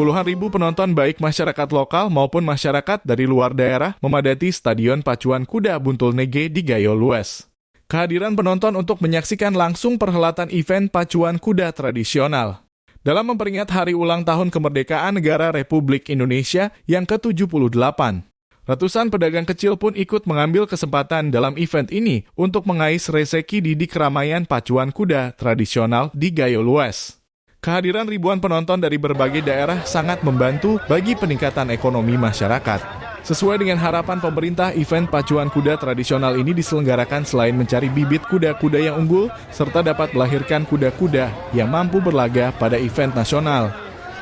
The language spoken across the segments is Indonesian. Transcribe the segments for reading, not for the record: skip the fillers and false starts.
Puluhan ribu penonton baik masyarakat lokal maupun masyarakat dari luar daerah memadati Stadion Pacuan Kuda Buntul Nege di Gayo Lues. Kehadiran penonton untuk menyaksikan langsung perhelatan event pacuan kuda tradisional. Dalam memperingat hari ulang tahun kemerdekaan negara Republik Indonesia yang ke-78. Ratusan pedagang kecil pun ikut mengambil kesempatan dalam event ini untuk mengais rezeki di keramaian pacuan kuda tradisional di Gayo Lues. Kehadiran ribuan penonton dari berbagai daerah sangat membantu bagi peningkatan ekonomi masyarakat. Sesuai dengan harapan pemerintah, event pacuan kuda tradisional ini diselenggarakan selain mencari bibit kuda-kuda yang unggul, serta dapat melahirkan kuda-kuda yang mampu berlaga pada event nasional.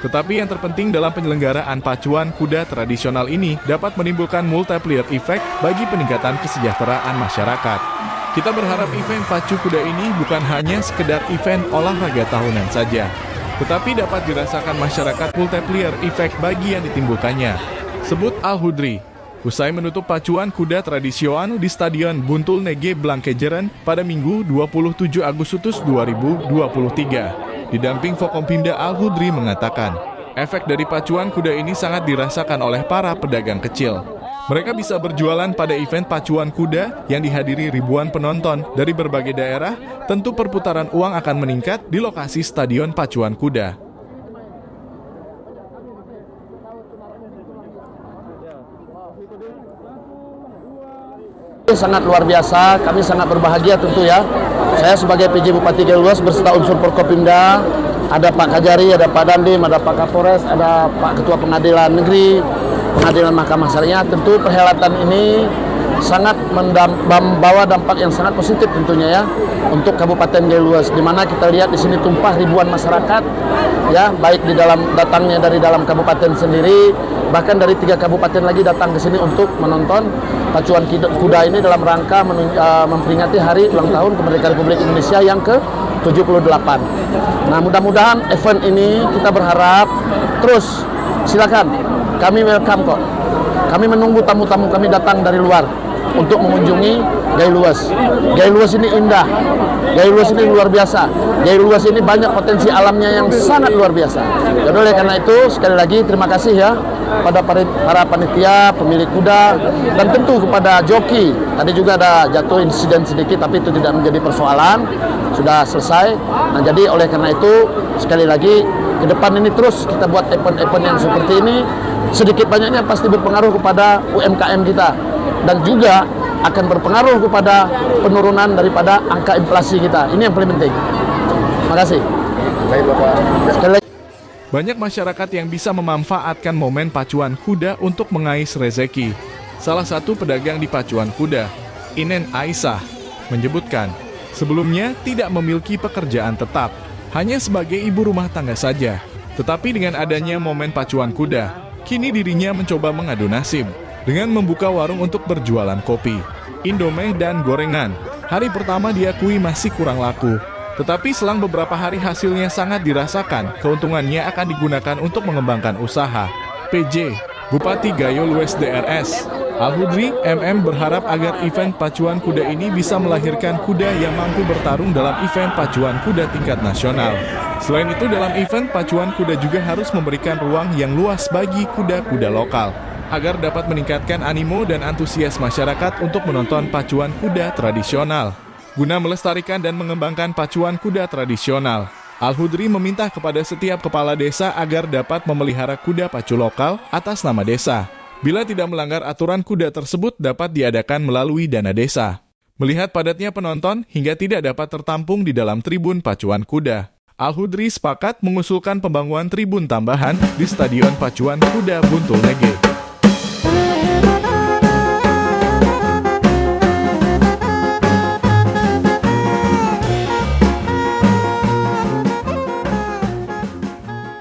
Tetapi yang terpenting dalam penyelenggaraan pacuan kuda tradisional ini dapat menimbulkan multiplier effect bagi peningkatan kesejahteraan masyarakat. Kita berharap event pacu kuda ini bukan hanya sekedar event olahraga tahunan saja, tetapi dapat dirasakan masyarakat multiplier effect bagi yang ditimbulkannya. Sebut Al-Hudri, usai menutup pacuan kuda tradisional di Stadion Buntul Nege Blangkejeren pada Minggu 27 Agustus 2023. Didamping Forkompimda, Al-Hudri mengatakan, efek dari pacuan kuda ini sangat dirasakan oleh para pedagang kecil. Mereka bisa berjualan pada event pacuan kuda yang dihadiri ribuan penonton dari berbagai daerah, tentu perputaran uang akan meningkat di lokasi Stadion Pacuan Kuda. Sangat luar biasa, kami sangat berbahagia tentu ya. Saya sebagai PJ Bupati Gayo Lues berserta unsur Forkopimda, ada Pak Kajari, ada Pak Dandim, ada Pak Kapolres, ada Pak Ketua Pengadilan Negeri, Pengadilan Mahkamah Syariah. Tentu perhelatan ini sangat membawa dampak yang sangat positif tentunya ya untuk Kabupaten Gayo Lues, di mana kita lihat di sini tumpah ribuan masyarakat ya, baik di dalam datangnya dari dalam kabupaten sendiri, bahkan dari 3 kabupaten lagi datang ke sini untuk menonton pacuan kuda ini dalam rangka memperingati hari ulang tahun kemerdekaan Republik Indonesia yang ke-78. Nah, mudah-mudahan event ini kita berharap terus, silakan, kami welcome kok. Kami menunggu tamu-tamu kami datang dari luar untuk mengunjungi Gayo Lues. Gayo Lues ini indah, Gayo Lues ini luar biasa, Gayo Lues ini banyak potensi alamnya yang sangat luar biasa. Jadi oleh karena itu sekali lagi terima kasih ya pada para panitia, pemilik kuda, dan tentu kepada joki. Tadi juga ada jatuh insiden sedikit, tapi itu tidak menjadi persoalan, sudah selesai. Nah, jadi oleh karena itu sekali lagi ke depan ini terus kita buat event-event yang seperti ini, sedikit banyaknya pasti berpengaruh kepada UMKM kita dan juga akan berpengaruh kepada penurunan daripada angka inflasi kita. Ini yang paling penting. Terima kasih. Baik, Bapak. Sekali lagi. Banyak masyarakat yang bisa memanfaatkan momen pacuan kuda untuk mengais rezeki. Salah satu pedagang di pacuan kuda, Inen Aisyah, menyebutkan sebelumnya tidak memiliki pekerjaan tetap, hanya sebagai ibu rumah tangga saja. Tetapi dengan adanya momen pacuan kuda, kini dirinya mencoba mengadu nasib dengan membuka warung untuk berjualan kopi, indomie, dan gorengan. Hari pertama diakui masih kurang laku, tetapi selang beberapa hari hasilnya sangat dirasakan. Keuntungannya akan digunakan untuk mengembangkan usaha. PJ Bupati Gayo Lues DRS Al-Hudri MM berharap agar event pacuan kuda ini bisa melahirkan kuda yang mampu bertarung dalam event pacuan kuda tingkat nasional. Selain itu, dalam event pacuan kuda juga harus memberikan ruang yang luas bagi kuda-kuda lokal, agar dapat meningkatkan animo dan antusias masyarakat untuk menonton pacuan kuda tradisional. Guna melestarikan dan mengembangkan pacuan kuda tradisional, Al-Hudri meminta kepada setiap kepala desa agar dapat memelihara kuda pacu lokal atas nama desa. Bila tidak melanggar aturan, kuda tersebut dapat diadakan melalui dana desa. Melihat padatnya penonton hingga tidak dapat tertampung di dalam tribun pacuan kuda, Al-Hudri sepakat mengusulkan pembangunan tribun tambahan di Stadion Pacuan Kuda Buntul Nege.